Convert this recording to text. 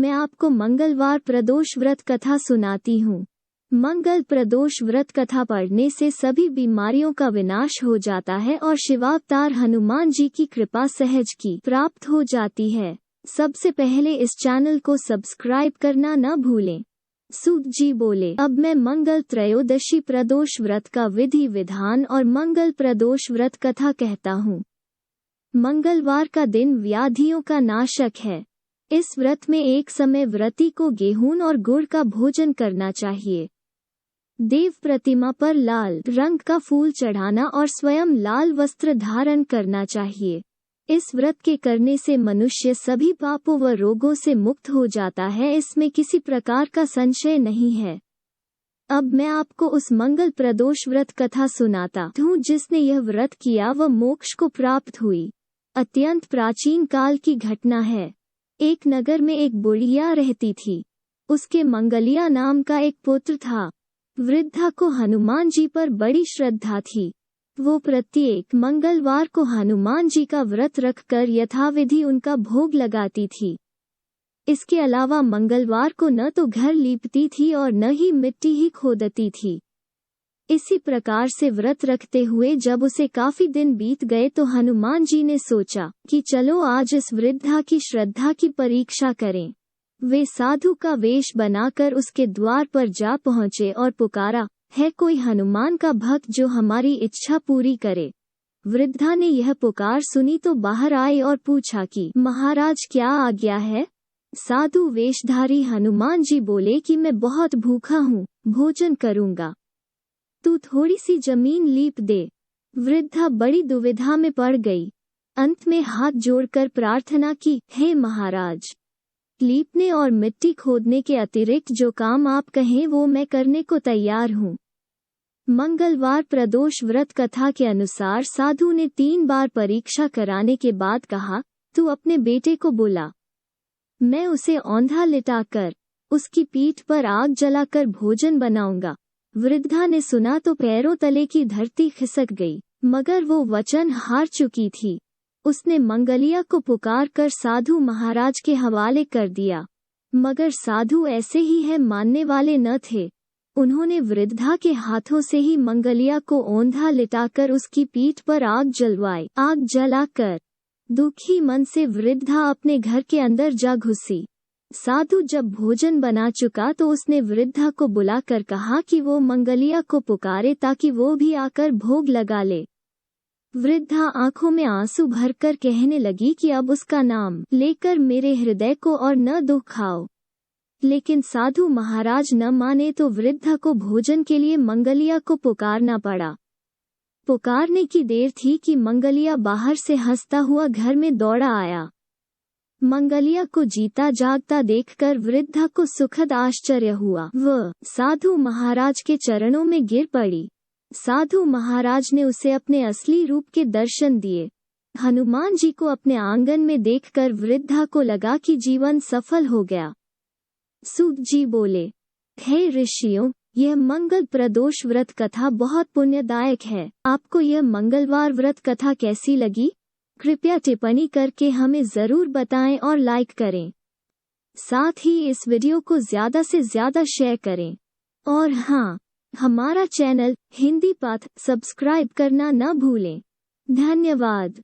मैं आपको मंगलवार प्रदोष व्रत कथा सुनाती हूँ। मंगल प्रदोष व्रत कथा पढ़ने से सभी बीमारियों का विनाश हो जाता है और शिवावतार हनुमान जी की कृपा सहज की प्राप्त हो जाती है। सबसे पहले इस चैनल को सब्सक्राइब करना न भूलें। सूत जी बोले, अब मैं मंगल त्रयोदशी प्रदोष व्रत का विधि विधान और मंगल प्रदोष व्रत कथा कहता हूँ। मंगलवार का दिन व्याधियों का नाशक है। इस व्रत में एक समय व्रती को गेहूं और गुड़ का भोजन करना चाहिए। देव प्रतिमा पर लाल रंग का फूल चढ़ाना और स्वयं लाल वस्त्र धारण करना चाहिए। इस व्रत के करने से मनुष्य सभी पापों व रोगों से मुक्त हो जाता है, इसमें किसी प्रकार का संशय नहीं है। अब मैं आपको उस मंगल प्रदोष व्रत कथा सुनाता हूँ जिसने यह व्रत किया व मोक्ष को प्राप्त हुई। अत्यंत प्राचीन काल की घटना है। एक नगर में एक बुढ़िया रहती थी। उसके मंगलिया नाम का एक पुत्र था। वृद्धा को हनुमान जी पर बड़ी श्रद्धा थी। वो प्रत्येक मंगलवार को हनुमान जी का व्रत रखकर यथाविधि उनका भोग लगाती थी। इसके अलावा मंगलवार को न तो घर लीपती थी और न ही मिट्टी ही खोदती थी। इसी प्रकार से व्रत रखते हुए जब उसे काफी दिन बीत गए तो हनुमान जी ने सोचा कि चलो आज इस वृद्धा की श्रद्धा की परीक्षा करें। वे साधु का वेश बनाकर उसके द्वार पर जा पहुँचे और पुकारा, है कोई हनुमान का भक्त जो हमारी इच्छा पूरी करे। वृद्धा ने यह पुकार सुनी तो बाहर आई और पूछा कि महाराज क्या आज्ञा है। साधु वेशधारी हनुमान जी बोले कि मैं बहुत भूखा हूँ, भोजन करूँगा, तू थोड़ी सी जमीन लीप दे। वृद्धा बड़ी दुविधा में पड़ गई। अंत में हाथ जोड़कर प्रार्थना की, हे महाराज, लीपने और मिट्टी खोदने के अतिरिक्त जो काम आप कहें वो मैं करने को तैयार हूँ। मंगलवार प्रदोष व्रत कथा के अनुसार साधु ने 3 बार परीक्षा कराने के बाद कहा, तू अपने बेटे को बुला, मैं उसे औंधा लिटाकर उसकी पीठ पर आग जलाकर भोजन बनाऊंगा। वृद्धा ने सुना तो पैरों तले की धरती खिसक गई, मगर वो वचन हार चुकी थी। उसने मंगलिया को पुकार कर साधु महाराज के हवाले कर दिया, मगर साधु ऐसे ही है मानने वाले न थे। उन्होंने वृद्धा के हाथों से ही मंगलिया को औंधा लिटाकर उसकी पीठ पर आग जलवाई। आग जलाकर दुखी मन से वृद्धा अपने घर के अंदर जा घुसी। साधु जब भोजन बना चुका तो उसने वृद्धा को बुलाकर कहा कि वो मंगलिया को पुकारे ताकि वो भी आकर भोग लगा ले। वृद्धा आंखों में आंसू भरकर कहने लगी कि अब उसका नाम लेकर मेरे हृदय को और न दुखाओ। लेकिन साधु महाराज न माने तो वृद्धा को भोजन के लिए मंगलिया को पुकारना पड़ा। पुकारने की देर थी कि मंगलिया बाहर से हंसता हुआ घर में दौड़ा आया। मंगलिया को जीता जागता देखकर वृद्धा को सुखद आश्चर्य हुआ। वह साधु महाराज के चरणों में गिर पड़ी। साधु महाराज ने उसे अपने असली रूप के दर्शन दिए। हनुमान जी को अपने आंगन में देखकर वृद्धा को लगा कि जीवन सफल हो गया। सूत जी बोले, हे ऋषियों, यह मंगल प्रदोष व्रत कथा बहुत पुण्यदायक है। आपको यह मंगलवार व्रत कथा कैसी लगी? कृपया टिप्पणी करके हमें जरूर बताएं और लाइक करें। साथ ही इस वीडियो को ज्यादा से ज्यादा शेयर करें। और हाँ, हमारा चैनल हिंदी पाठ सब्सक्राइब करना न भूलें। धन्यवाद।